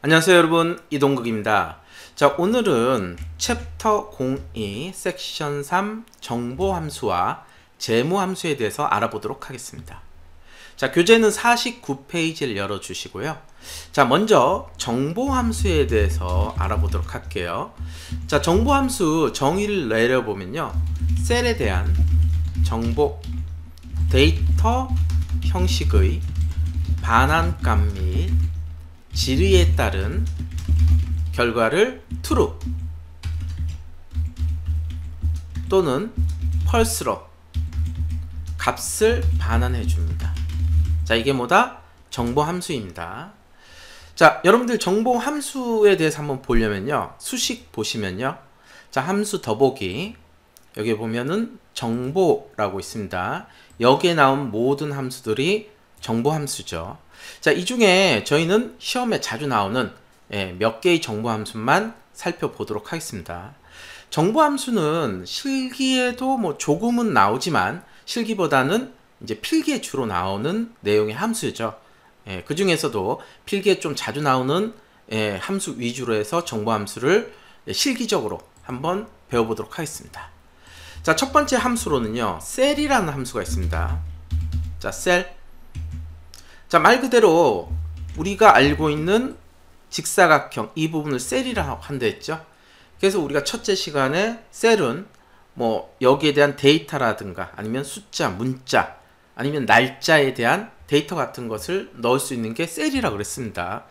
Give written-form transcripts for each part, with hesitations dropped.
안녕하세요 여러분, 이동국입니다. 자, 오늘은 챕터 02 섹션 3 정보함수와 재무함수에 대해서 알아보도록 하겠습니다. 자, 교재는 49페이지를 열어주시고요. 자, 먼저 정보함수에 대해서 알아보도록 할게요. 자, 정보함수 정의를 내려보면요, 셀에 대한 정보, 데이터 형식의 반환값 및 질의에 따른 결과를 true 또는 false로 값을 반환해 줍니다. 자, 이게 뭐다? 정보함수입니다. 자, 여러분들 정보함수에 대해서 한번 보려면요, 수식 보시면요, 자, 함수 더보기 여기 보면은 정보라고 있습니다. 여기에 나온 모든 함수들이 정보함수죠. 자, 이 중에 저희는 시험에 자주 나오는 몇 개의 정보함수만 살펴보도록 하겠습니다. 정보함수는 실기에도 뭐 조금은 나오지만 실기보다는 이제 필기에 주로 나오는 내용의 함수죠. 그 중에서도 필기에 좀 자주 나오는 함수 위주로 해서 정보함수를 실기적으로 한번 배워보도록 하겠습니다. 자, 첫 번째 함수로는요, 셀이라는 함수가 있습니다. 자, 셀. 자, 말 그대로 우리가 알고 있는 직사각형 이 부분을 셀이라고 한다 했죠. 그래서 우리가 첫째 시간에 셀은 뭐 여기에 대한 데이터라든가 아니면 숫자, 문자, 아니면 날짜에 대한 데이터 같은 것을 넣을 수 있는 게 셀이라고 그랬습니다.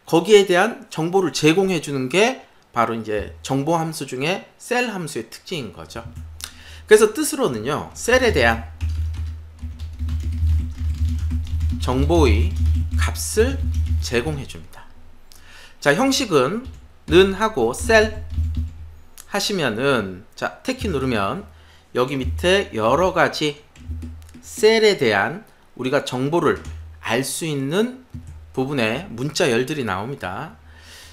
거기에 대한 정보를 제공해 주는 게 바로 이제 정보 함수 중에 셀 함수의 특징인 거죠. 그래서 뜻으로는요, 셀에 대한 정보의 값을 제공해 줍니다. 자, 형식은 는 하고 셀 하시면은, 자, 탭키 누르면 여기 밑에 여러 가지 셀에 대한 우리가 정보를 알 수 있는 부분에 문자 열들이 나옵니다.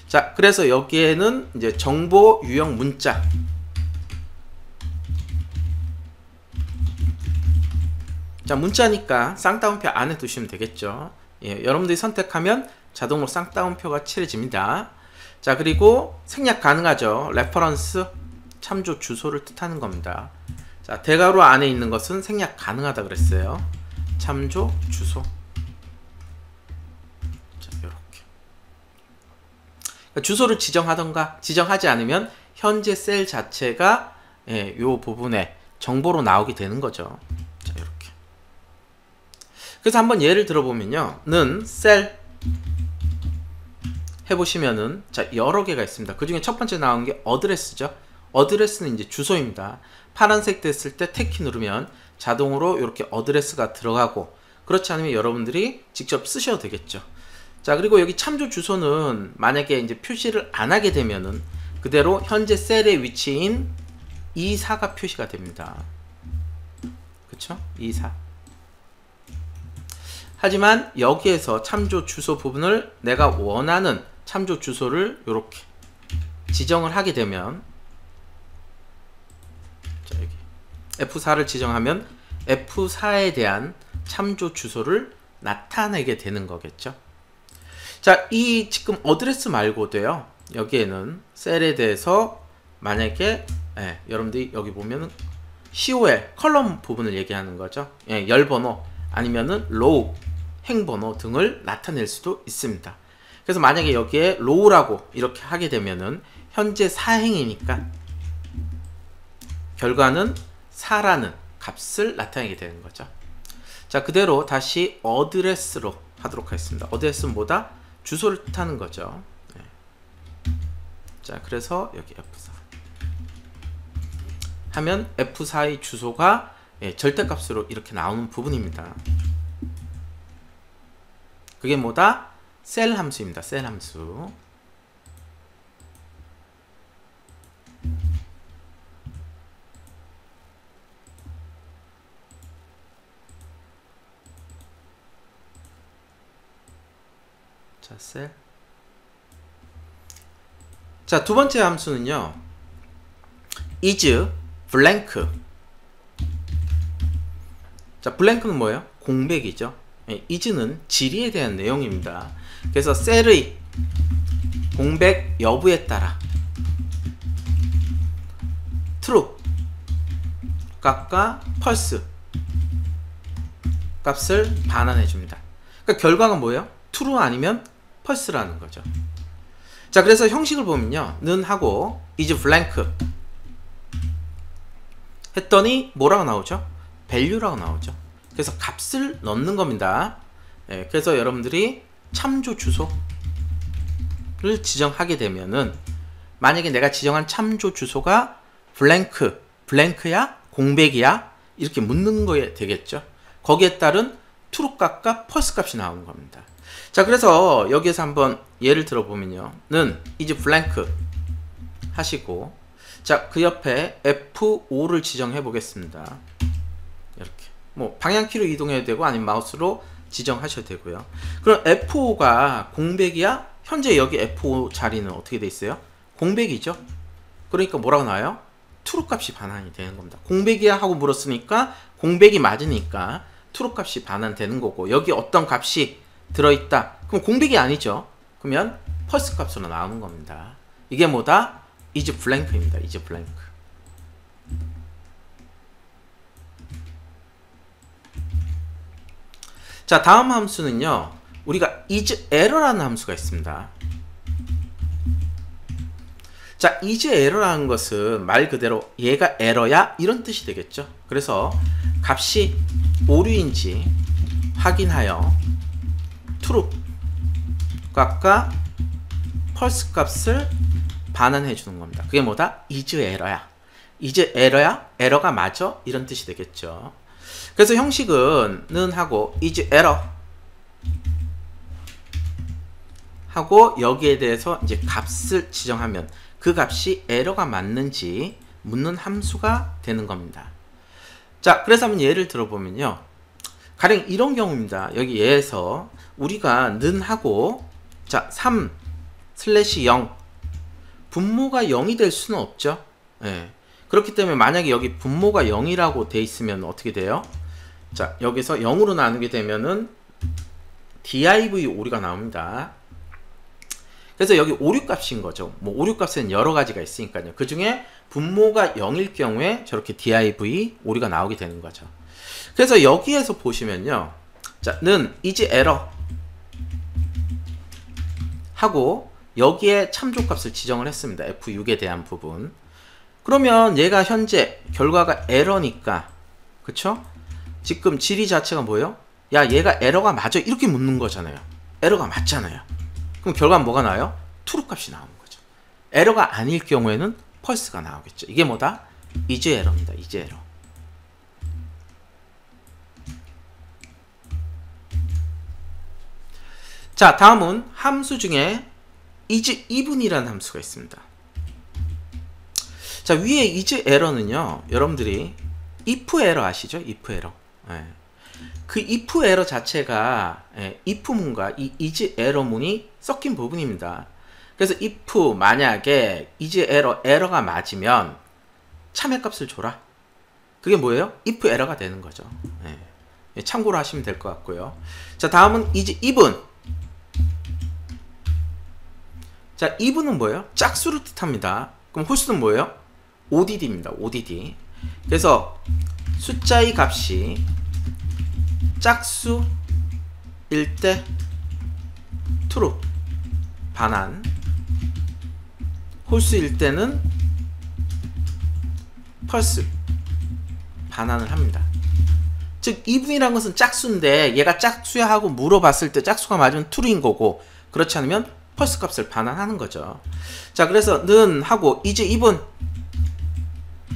자, 그래서 여기에는 이제 정보 유형 문자, 자, 문자니까 쌍따옴표 안에 두시면 되겠죠. 여러분들이 선택하면 자동으로 쌍따옴표가 칠해집니다. 자, 그리고 생략 가능하죠. 레퍼런스, 참조 주소를 뜻하는 겁니다. 자, 대괄호 안에 있는 것은 생략 가능하다 그랬어요. 참조 주소. 자, 요렇게. 그러니까 주소를 지정하던가 지정하지 않으면 현재 셀 자체가 요 부분에 정보로 나오게 되는 거죠. 자, 요렇게. 그래서 한번 예를 들어보면요, 는 셀 해보시면은, 자, 여러 개가 있습니다. 그 중에 첫 번째 나온 게 어드레스죠. 어드레스는 이제 주소입니다. 파란색 됐을 때 탭키 누르면 자동으로 이렇게 어드레스가 들어가고, 그렇지 않으면 여러분들이 직접 쓰셔도 되겠죠. 자, 그리고 여기 참조 주소는 만약에 이제 표시를 안 하게 되면은 그대로 현재 셀의 위치인 24가 표시가 됩니다. 그쵸? 24. 하지만 여기에서 참조 주소 부분을 내가 원하는 참조 주소를 이렇게 지정을 하게 되면, 자, 여기 F4를 지정하면 F4에 대한 참조 주소를 나타내게 되는 거겠죠. 자, 이 지금 어드레스 말고도요, 여기에는 셀에 대해서 만약에 여러분들이 여기 보면은 COL 컬럼 부분을 얘기하는 거죠. 열번호 아니면은 로우 행번호 등을 나타낼 수도 있습니다. 그래서 만약에 여기에 로우라고 이렇게 하게 되면은 현재 4행이니까 결과는 4라는 값을 나타내게 되는 거죠. 자, 그대로 다시 어드레스로 하도록 하겠습니다. 어드레스는 뭐다? 주소를 뜻하는 거죠. 자, 그래서 여기 F4 하면 F4의 주소가 절대값으로 이렇게 나오는 부분입니다. 그게 뭐다? 셀 함수입니다. 셀 함수. 자, 셀. 자, 두 번째 함수는요, is blank. 자, 블랭크는 뭐예요? 공백이죠. is는 지리에 대한 내용입니다. 그래서 셀의 공백 여부에 따라 true 값과 펄스 값을 반환해 줍니다. 그러니까 결과가 뭐예요? true 아니면 펄스라는 거죠. 자, 그래서 형식을 보면요, 는 하고 is blank 했더니 뭐라고 나오죠? value라고 나오죠. 그래서 값을 넣는 겁니다. 예, 그래서 여러분들이 참조 주소를 지정하게 되면은, 만약에 내가 지정한 참조 주소가 블랭크야 공백이야 이렇게 묻는 거에 되겠죠. 거기에 따른 true 값과 false 값이 나오는 겁니다. 자, 그래서 여기에서 한번 예를 들어보면요, 는 is blank 하시고, 자, 그 옆에 F5를 지정해 보겠습니다. 이렇게 뭐 방향키로 이동해도 되고 아니면 마우스로 지정하셔도 되고요. 그럼 F5가 공백이야? 현재 여기 F5 자리는 어떻게 돼 있어요? 공백이죠. 그러니까 뭐라고 나와요? true 값이 반환이 되는 겁니다. 공백이야 하고 물었으니까 공백이 맞으니까 true 값이 반환되는 거고, 여기 어떤 값이 들어있다 그럼 공백이 아니죠. 그러면 false 값으로 나오는 겁니다. 이게 뭐다? is blank입니다. is blank. 자, 다음 함수는요, 우리가 is error라는 함수가 있습니다. 자, is error라는 것은 말 그대로 얘가 에러야 이런 뜻이 되겠죠. 그래서 값이 오류인지 확인하여 true 값과 false 값을 반환해 주는 겁니다. 그게 뭐다? is error야. is error야? 에러가 맞아? 이런 뜻이 되겠죠. 그래서 형식은 는 하고 is error 하고 여기에 대해서 이제 값을 지정하면 그 값이 에러가 맞는지 묻는 함수가 되는 겁니다. 자, 그래서 한번 예를 들어보면요, 가령 이런 경우입니다. 여기 예에서 우리가 는 하고 자 3/0 분모가 0이 될 수는 없죠. 예. 그렇기 때문에 만약에 여기 분모가 0이라고 돼 있으면 어떻게 돼요? 자, 여기서 0으로 나누게 되면은 div 오류가 나옵니다. 그래서 여기 오류값인 거죠. 뭐 오류값은 여러 가지가 있으니까요. 그 중에 분모가 0일 경우에 저렇게 div 오류가 나오게 되는 거죠. 그래서 여기에서 보시면요, 자, 는 is error 하고 여기에 참조값을 지정을 했습니다. F6에 대한 부분. 그러면 얘가 현재 결과가 에러니까, 그쵸? 지금 질의 자체가 뭐예요? 야, 얘가 에러가 맞아 이렇게 묻는 거잖아요. 에러가 맞잖아요. 그럼 결과는 뭐가 나와요? true 값이 나오는 거죠. 에러가 아닐 경우에는 false가 나오겠죠. 이게 뭐다? is error입니다. is error. 자, 다음은 함수 중에 is even이라는 함수가 있습니다. 자, 위에 is error는요, 여러분들이 if error 아시죠? if error. 예. 그 if error 자체가 if 문과 이 is error 문이 섞인 부분입니다. 그래서 if 만약에 is error, 에러가 맞으면 참외값을 줘라. 그게 뭐예요? if error가 되는 거죠. 예. 참고로 하시면 될 것 같고요. 자, 다음은 is even. 자, even은 뭐예요? 짝수를 뜻합니다. 그럼 홀수는 뭐예요? ODD입니다. ODD. 그래서 숫자의 값이 짝수일 때 true 반환, 홀수일 때는 false 반환을 합니다. 즉 even이라는 것은 짝수인데 얘가 짝수야 하고 물어봤을 때 짝수가 맞으면 true인 거고, 그렇지 않으면 false 값을 반환하는 거죠. 자, 그래서 는 하고 is even.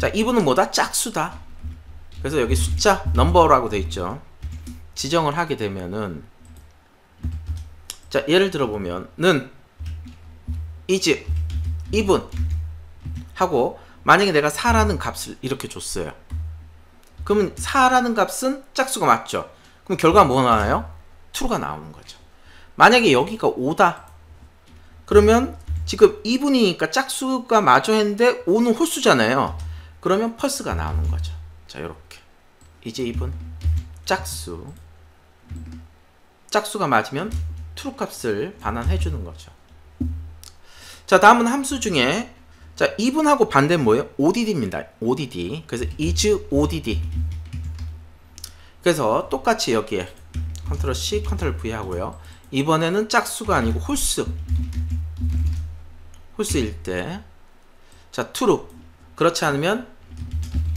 자, even은 뭐다? 짝수다. 그래서 여기 숫자 넘버라고 되어 있죠. 지정을 하게 되면은, 자, 예를 들어보면 는 is even 하고 만약에 내가 4라는 값을 이렇게 줬어요. 그러면 4라는 값은 짝수가 맞죠. 그럼 결과가 뭐가 나와요? true가 나오는 거죠. 만약에 여기가 5다. 그러면 지금 even이니까 짝수가 맞아 했는데 5는 홀수잖아요. 그러면 false가 나오는 거죠. 자, 요렇게 is even 짝수가 맞으면 true 값을 반환해 주는 거죠. 자, 다음은 함수 중에 자, 이분하고 반대는 뭐예요? ODD입니다. ODD. 그래서 is ODD. 그래서 똑같이 여기에 컨트롤 C, 컨트롤 V 하고요. 이번에는 짝수가 아니고 홀수일 때, 자, true. 그렇지 않으면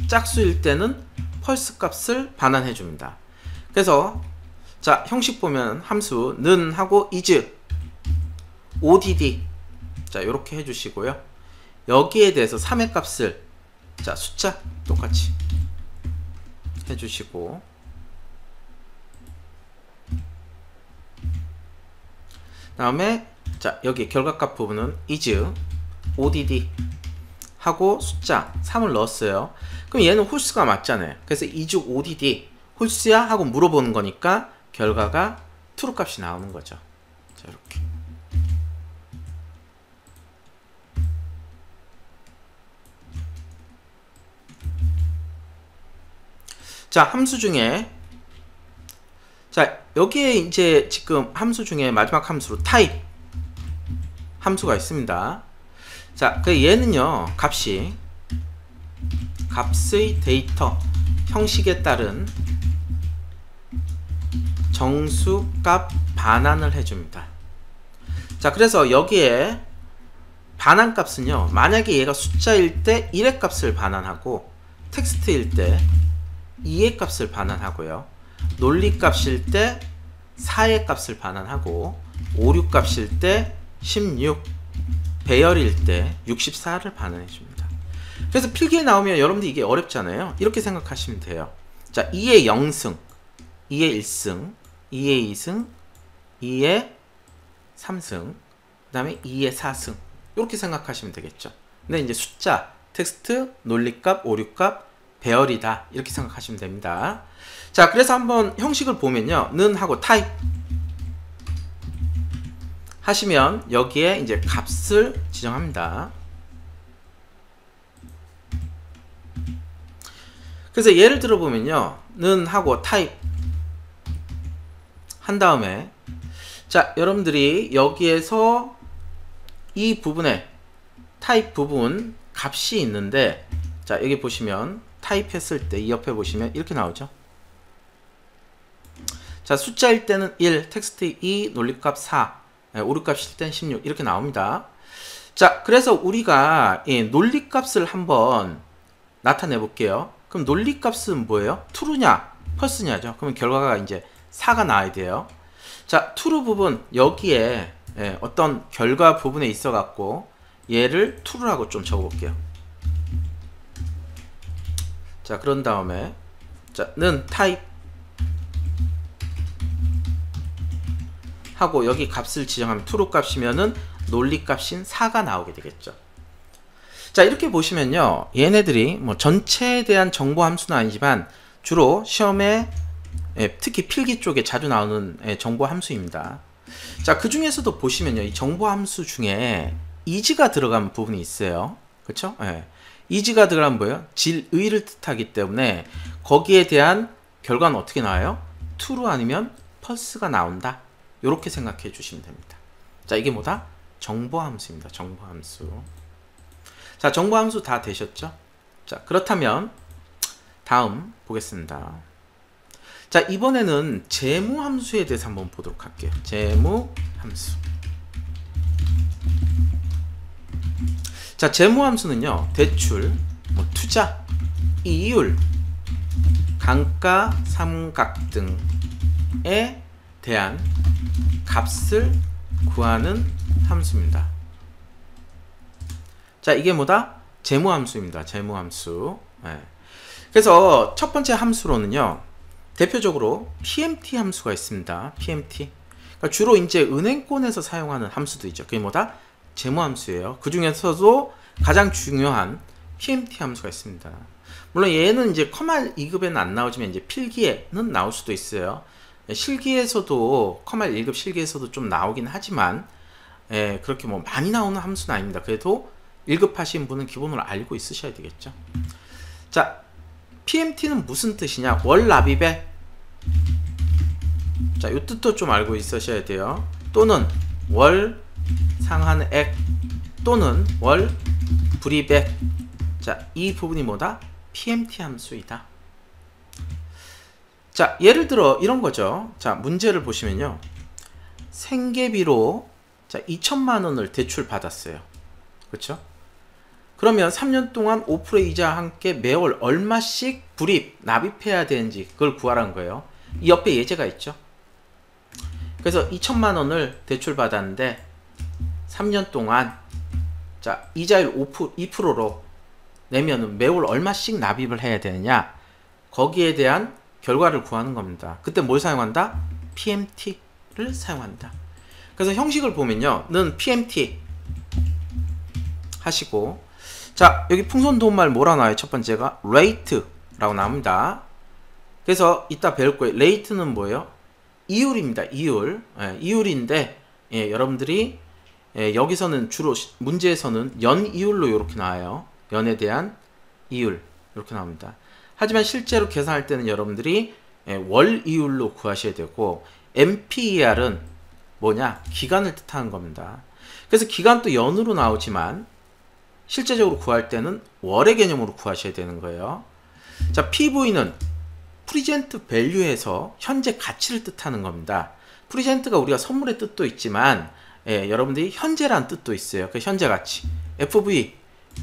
짝수일 때는 펄스 값을 반환해 줍니다. 그래서 자, 형식 보면 함수 는 하고 is ODD. 자, 요렇게 해 주시고요. 여기에 대해서 3의 값을 자, 숫자 똑같이 해 주시고, 다음에 자, 여기 결과값 부분은 is ODD 하고 숫자 3을 넣었어요. 그럼 얘는 홀수가 맞잖아요. 그래서 is ODD 홀수야? 하고 물어보는 거니까 결과가 true 값이 나오는 거죠. 자, 이렇게. 자, 함수 중에 자, 여기에 이제 지금 함수 중에 마지막 함수로 타입 함수가 있습니다. 자, 그 얘는요, 값의 데이터 형식에 따른 정수값 반환을 해줍니다. 자, 그래서 여기에 반환값은요, 만약에 얘가 숫자일 때 1의 값을 반환하고 텍스트일 때 2의 값을 반환하고요, 논리값일 때 4의 값을 반환하고 오류값일 때 16, 배열일 때 64를 반환해 줍니다. 그래서 필기에 나오면 여러분들 이게 어렵잖아요. 이렇게 생각하시면 돼요. 자, 2의 0승, 2의 1승, 2의 2승, 2의 3승, 그 다음에 2의 4승, 이렇게 생각하시면 되겠죠. 근데 이제 숫자, 텍스트, 논리값, 오류값, 배열이다, 이렇게 생각하시면 됩니다. 자, 그래서 한번 형식을 보면요, 는 하고 타입 하시면 여기에 이제 값을 지정합니다. 그래서 예를 들어 보면요, 는 하고 타입 한 다음에 자, 여러분들이 여기에서 이 부분에 타입 부분 값이 있는데, 자, 여기 보시면 타입했을 때 이 옆에 보시면 이렇게 나오죠. 자, 숫자일 때는 1, 텍스트 2, 논리값 4, 오류값일 때는 16, 이렇게 나옵니다. 자, 그래서 우리가 논리값을 한번 나타내 볼게요. 그럼 논리값은 뭐예요? true냐 false냐죠. 그러면 결과가 이제 4가 나와야 돼요. 자, true 부분 여기에 어떤 결과 부분에 있어 갖고 얘를 true라고 좀 적어 볼게요. 자, 그런 다음에 자, 는 타입 하고 여기 값을 지정하면 true 값이면은 논리 값인 4가 나오게 되겠죠. 자, 이렇게 보시면요, 얘네들이 뭐 전체에 대한 정보 함수는 아니지만 주로 시험에 특히 필기 쪽에 자주 나오는 정보 함수입니다. 자, 그 중에서도 보시면요, 이 정보 함수 중에 is가 들어간 부분이 있어요. 그쵸? is가 들어가면 뭐예요? 질의를 뜻하기 때문에 거기에 대한 결과는 어떻게 나와요? true 아니면 false가 나온다. 이렇게 생각해 주시면 됩니다. 자, 이게 뭐다? 정보함수입니다. 정보함수. 자, 정보함수 다 되셨죠? 자, 그렇다면 다음 보겠습니다. 자, 이번에는 재무함수에 대해서 한번 보도록 할게요. 재무함수. 자, 재무함수는요, 대출, 뭐 투자, 이율, 강가, 삼각 등에 대한 값을 구하는 함수입니다. 자, 이게 뭐다? 재무함수입니다. 재무함수. 그래서 첫 번째 함수로는요, 대표적으로 PMT 함수가 있습니다. PMT. 그러니까 주로 이제 은행권에서 사용하는 함수도 있죠. 그게 뭐다? 재무함수예요. 그 중에서도 가장 중요한 PMT 함수가 있습니다. 물론 얘는 이제 컴활 2급에는 안 나오지만 이제 필기에는 나올 수도 있어요. 실기에서도 컴활 1급 실기에서도 좀 나오긴 하지만 그렇게 뭐 많이 나오는 함수는 아닙니다. 그래도 1급 하신 분은 기본으로 알고 있으셔야 되겠죠. 자, PMT는 무슨 뜻이냐? 월납입에, 자, 이 뜻도 좀 알고 있으셔야 돼요. 또는 월 상한액 또는 월 불이백. 자, 이 부분이 뭐다? PMT 함수이다. 자, 예를 들어 이런 거죠. 자, 문제를 보시면요. 생계비로 자, 2천만 원을 대출 받았어요. 그렇죠? 그러면 3년 동안 5%의 이자와 함께 매월 얼마씩 불입, 납입해야 되는지 그걸 구하라는 거예요. 이 옆에 예제가 있죠. 그래서 2천만 원을 대출 받았는데 3년 동안 자, 이자율 2%로 내면은 매월 얼마씩 납입을 해야 되느냐, 거기에 대한 결과를 구하는 겁니다. 그때 뭘 사용한다? PMT를 사용한다. 그래서 형식을 보면요, 는 PMT 하시고, 자, 여기 풍선도움말 뭐라 나와요? 첫 번째가 rate라고 나옵니다. 그래서 이따 배울 거예요. rate는 뭐예요? 이율입니다. 이율. 이율인데, 여러분들이 여기서는 주로 문제에서는 연이율로 이렇게 나와요. 연에 대한 이율 이렇게 나옵니다. 하지만 실제로 계산할 때는 여러분들이 월이율로 구하셔야 되고, MPER은 뭐냐? 기간을 뜻하는 겁니다. 그래서 기간도 연으로 나오지만 실제적으로 구할 때는 월의 개념으로 구하셔야 되는 거예요. 자, PV는 프리젠트 밸류에서 현재 가치를 뜻하는 겁니다. 프리젠트가 우리가 선물의 뜻도 있지만 여러분들이 현재란 뜻도 있어요. 그 현재 가치. FV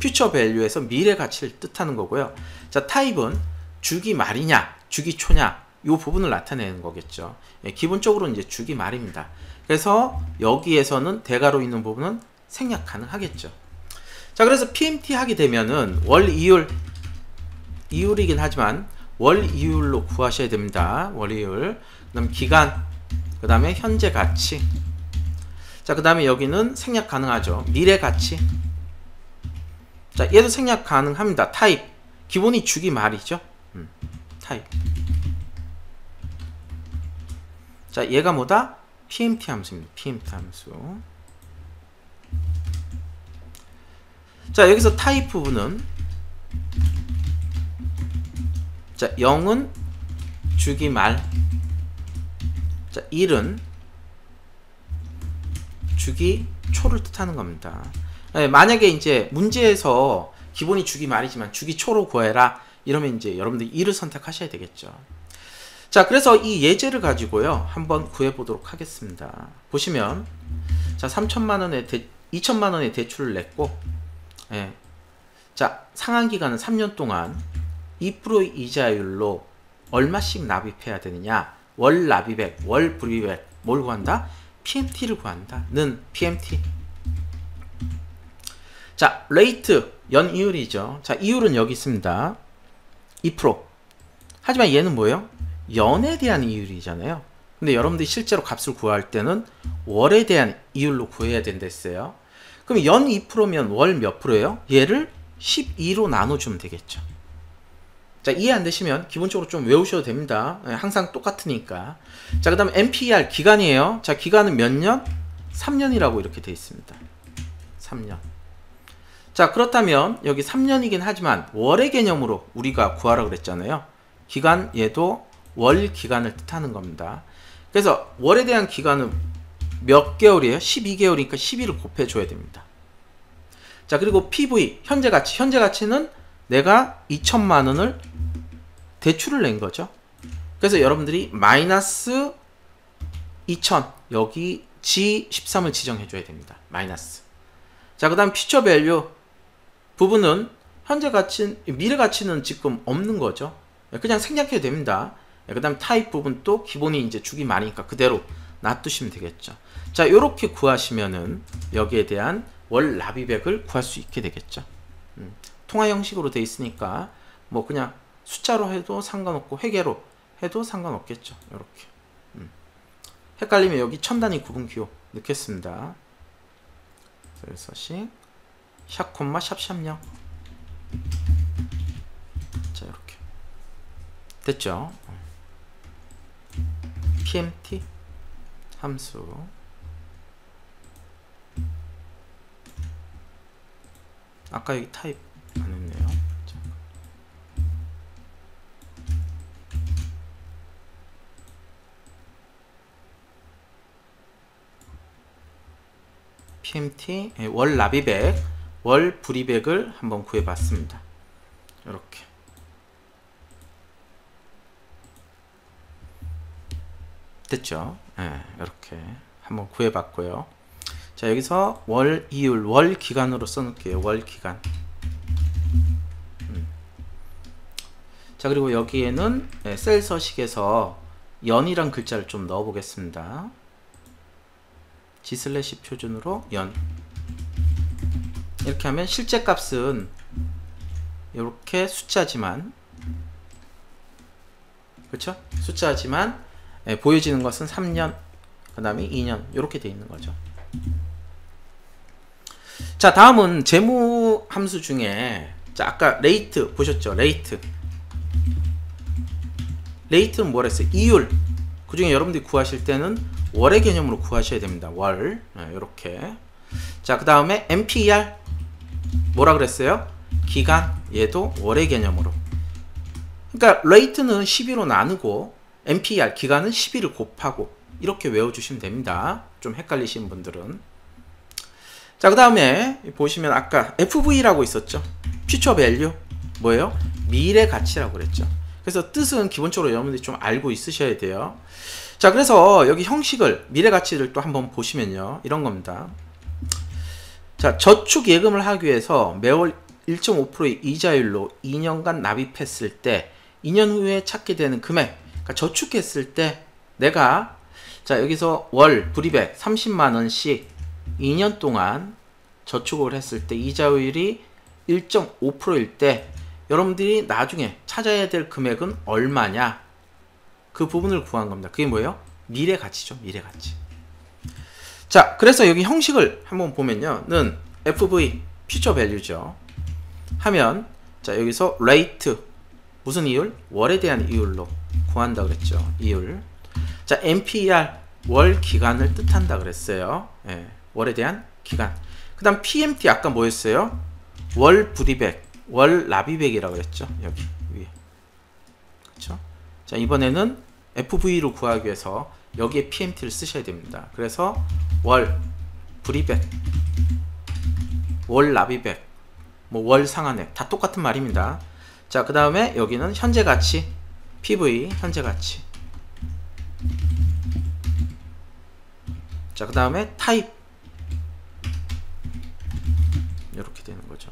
퓨처 밸류에서 미래 가치를 뜻하는 거고요. 자, 타입은 주기 말이냐 주기 초냐 이 부분을 나타내는 거겠죠. 기본적으로 이제 주기 말입니다. 그래서 여기에서는 대가로 있는 부분은 생략 가능하겠죠. 자, 그래서 PMT 하게 되면은 월 이율이긴 하지만 월 이율로 구하셔야 됩니다. 월 이율. 그다음 기간, 그 다음에 현재 가치. 자, 그 다음에 여기는 생략 가능하죠. 미래 가치. 자, 얘도 생략 가능합니다. 타입. 기본이 주기 말이죠. 타입. 자, 얘가 뭐다? PMT 함수입니다. PMT 함수. 자, 여기서 타입 부분은 자, 0은 주기 말. 자, 1은 주기 초를 뜻하는 겁니다. 만약에 이제 문제에서 기본이 주기 말이지만 주기 초로 구해라 이러면 이제 여러분들이 1을 선택하셔야 되겠죠. 자, 그래서 이 예제를 가지고요 한번 구해 보도록 하겠습니다. 보시면 자, 2천만 원의 대출을 냈고, 자, 상한 기간은 3년 동안 2%의 이자율로 얼마씩 납입해야 되느냐, 월 납입액, 월 불입액, 뭘 구한다? PMT를 구한다. 는 PMT. 자, 레이트, 연이율이죠. 자, 이율은 여기 있습니다. 2%. 하지만 얘는 뭐예요? 연에 대한 이율이잖아요. 근데 여러분들이 실제로 값을 구할 때는 월에 대한 이율로 구해야 된다 했어요. 그럼 연 2%면 월 몇 프로예요? 얘를 12로 나눠주면 되겠죠. 자, 이해 안 되시면 기본적으로 좀 외우셔도 됩니다. 항상 똑같으니까. 자, 그 다음에 MPER 기간이에요. 자, 기간은 몇 년? 3년이라고 이렇게 되어 있습니다. 3년. 자, 그렇다면 여기 3년이긴 하지만 월의 개념으로 우리가 구하라 그랬잖아요. 기간, 얘도 월 기간을 뜻하는 겁니다. 그래서 월에 대한 기간은 몇 개월이에요? 12개월이니까 12를 곱해줘야 됩니다. 자, 그리고 PV, 현재 가치. 현재 가치는 내가 2천만 원을 대출을 낸 거죠. 그래서 여러분들이 마이너스 2천, 여기 G13을 지정해 줘야 됩니다. 마이너스. 자, 그 다음 퓨처 밸류 부분은 현재 가치, 미래 가치는 지금 없는 거죠. 그냥 생략해도 됩니다. 그 다음 타입 부분도 기본이 이제 주기 말이니까 그대로 놔두시면 되겠죠. 자, 요렇게 구하시면은 여기에 대한 월 납입액을 구할 수 있게 되겠죠. 통화 형식으로 돼 있으니까 뭐 그냥 숫자로 해도 상관없고 회계로 해도 상관없겠죠. 요렇게. 헷갈리면 여기 첨단위 구분 기호 넣겠습니다. 그래서 샵 콤마 샵샵0. 자, 이렇게 됐죠. PMT 함수. 아까 여기 타입 안 했네요. 자. PMT 월 납입액, 월 불이백을 한번 구해봤습니다. 이렇게 됐죠? 이렇게 한번 구해봤고요. 자, 여기서 월 이율, 월 기간으로 써놓을게요. 월 기간. 자, 그리고 여기에는 셀 서식에서 연이란 글자를 좀 넣어 보겠습니다. G/ 표준으로 연. 이렇게 하면 실제 값은 이렇게 숫자지만, 그렇죠? 숫자지만 보여지는 것은 3년, 그 다음에 2년 이렇게 되어 있는 거죠. 자, 다음은 재무 함수 중에, 자, 아까 레이트 보셨죠? 레이트는 뭐라 했어요? 이율. 그 중에 여러분들이 구하실 때는 월의 개념으로 구하셔야 됩니다. 월. 이렇게. 자, 그 다음에 MPER 뭐라 그랬어요? 기간. 얘도 월의 개념으로. 그러니까 레이트는 12로 나누고 MPER 기간은 12를 곱하고 이렇게 외워주시면 됩니다. 좀 헷갈리신 분들은. 자, 그 다음에 보시면 아까 FV라고 있었죠. Future Value 뭐예요? 미래 가치라고 그랬죠. 그래서 뜻은 기본적으로 여러분들이 좀 알고 있으셔야 돼요. 자, 그래서 여기 형식을, 미래 가치를 또 한번 보시면요, 이런 겁니다. 자, 저축 예금을 하기 위해서 매월 1.5%의 이자율로 2년간 납입했을 때 2년 후에 찾게 되는 금액, 그러니까 저축했을 때 내가, 자, 여기서 월 불이백 30만원씩 2년 동안 저축을 했을 때 이자율이 1.5%일 때 여러분들이 나중에 찾아야 될 금액은 얼마냐, 그 부분을 구한 겁니다. 그게 뭐예요? 미래 가치죠. 미래 가치. 자, 그래서 여기 형식을 한번 보면요, 는 FV Future Value죠. 하면, 자, 여기서 rate 무슨 이율? 월에 대한 이율로 구한다 그랬죠. 이율. 자, MPER 월 기간을 뜻한다 그랬어요. 월에 대한 기간. 그 다음 PMT 아까 뭐였어요? 월 불이백, 월 납입액이라고 그랬죠. 여기 위에. 그렇죠? 자, 이번에는 FV로 구하기 위해서 여기에 PMT를 쓰셔야 됩니다. 그래서 월 불이백, 월 납입액, 뭐 월 상한액 다 똑같은 말입니다. 자, 그 다음에 여기는 현재 가치, PV 현재 가치. 자, 그 다음에 타입 이렇게 되는 거죠.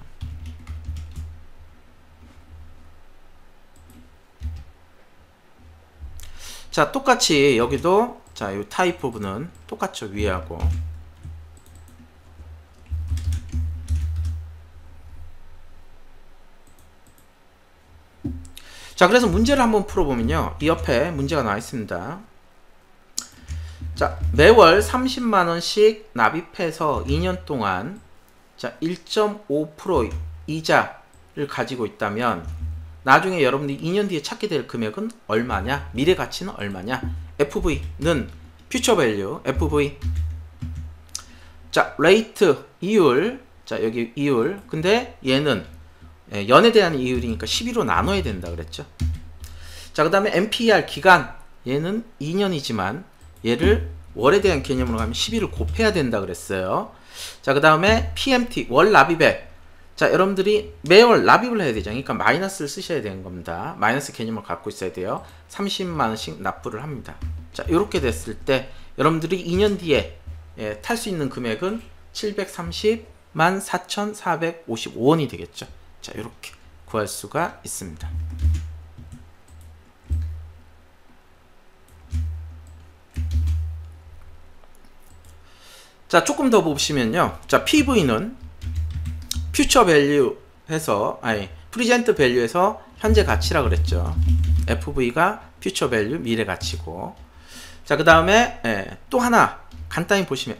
자, 똑같이 여기도, 자, 이 타입 부분은 똑같죠. 위에하고. 자, 그래서 문제를 한번 풀어보면요, 이 옆에 문제가 나와 있습니다. 자, 매월 30만원씩 납입해서 2년 동안, 자, 1.5% 이자를 가지고 있다면 나중에 여러분들이 2년 뒤에 찾게 될 금액은 얼마냐? 미래 가치는 얼마냐? FV는 Future Value, FV. 자, Rate 이율. 자, 여기 이율. 근데 얘는 연에 대한 이율이니까 12로 나눠야 된다 그랬죠. 자, 그 다음에 MPER 기간. 얘는 2년이지만 얘를 월에 대한 개념으로 가면 12를 곱해야 된다 그랬어요. 자, 그 다음에 PMT 월 납입액. 자, 여러분들이 매월 납입을 해야 되죠. 그러니까 마이너스를 쓰셔야 되는 겁니다. 마이너스 개념을 갖고 있어야 돼요. 30만원씩 납부를 합니다. 자, 이렇게 됐을 때 여러분들이 2년 뒤에 탈 수 있는 금액은 730만 4,455원이 되겠죠. 자, 이렇게 구할 수가 있습니다. 자, 조금 더 보시면요, 자, PV는 Future Value 해서, 아니, Present Value에서 현재 가치라 그랬죠. FV가 Future Value 미래 가치고. 자, 그 다음에 또 하나 간단히 보시면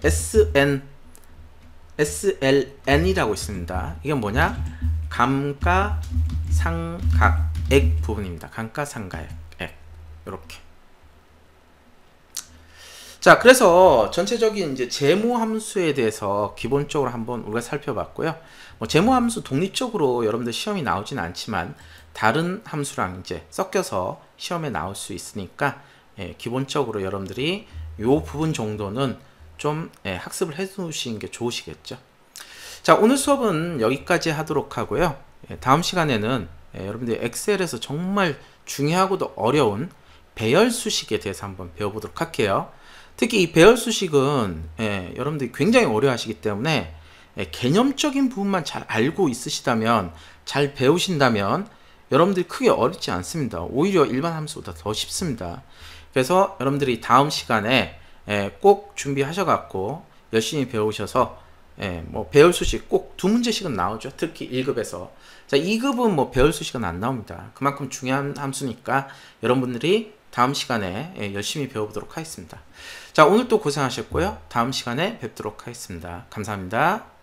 SLN이라고 있습니다. 이게 뭐냐? 감가상각액 부분입니다. 감가상각액. 이렇게. 자, 그래서 전체적인 이제 재무함수에 대해서 기본적으로 한번 우리가 살펴봤고요. 뭐 재무함수 독립적으로 여러분들 시험이 나오진 않지만 다른 함수랑 이제 섞여서 시험에 나올 수 있으니까 기본적으로 여러분들이 요 부분 정도는 좀 학습을 해 두시는 게 좋으시겠죠. 자, 오늘 수업은 여기까지 하도록 하고요. 다음 시간에는 여러분들이 엑셀에서 정말 중요하고도 어려운 배열 수식에 대해서 한번 배워보도록 할게요. 특히 이 배열 수식은 여러분들이 굉장히 어려워 하시기 때문에 개념적인 부분만 잘 알고 있으시다면, 잘 배우신다면 여러분들이 크게 어렵지 않습니다. 오히려 일반 함수보다 더 쉽습니다. 그래서 여러분들이 다음 시간에 꼭 준비하셔갖고 열심히 배우셔서 뭐 배열 수식 꼭 2문제씩은 나오죠. 특히 1급에서. 자, 2급은 뭐 배열 수식은 안 나옵니다. 그만큼 중요한 함수니까 여러분들이 다음 시간에 열심히 배워보도록 하겠습니다. 자, 오늘 또 고생하셨고요. 다음 시간에 뵙도록 하겠습니다. 감사합니다.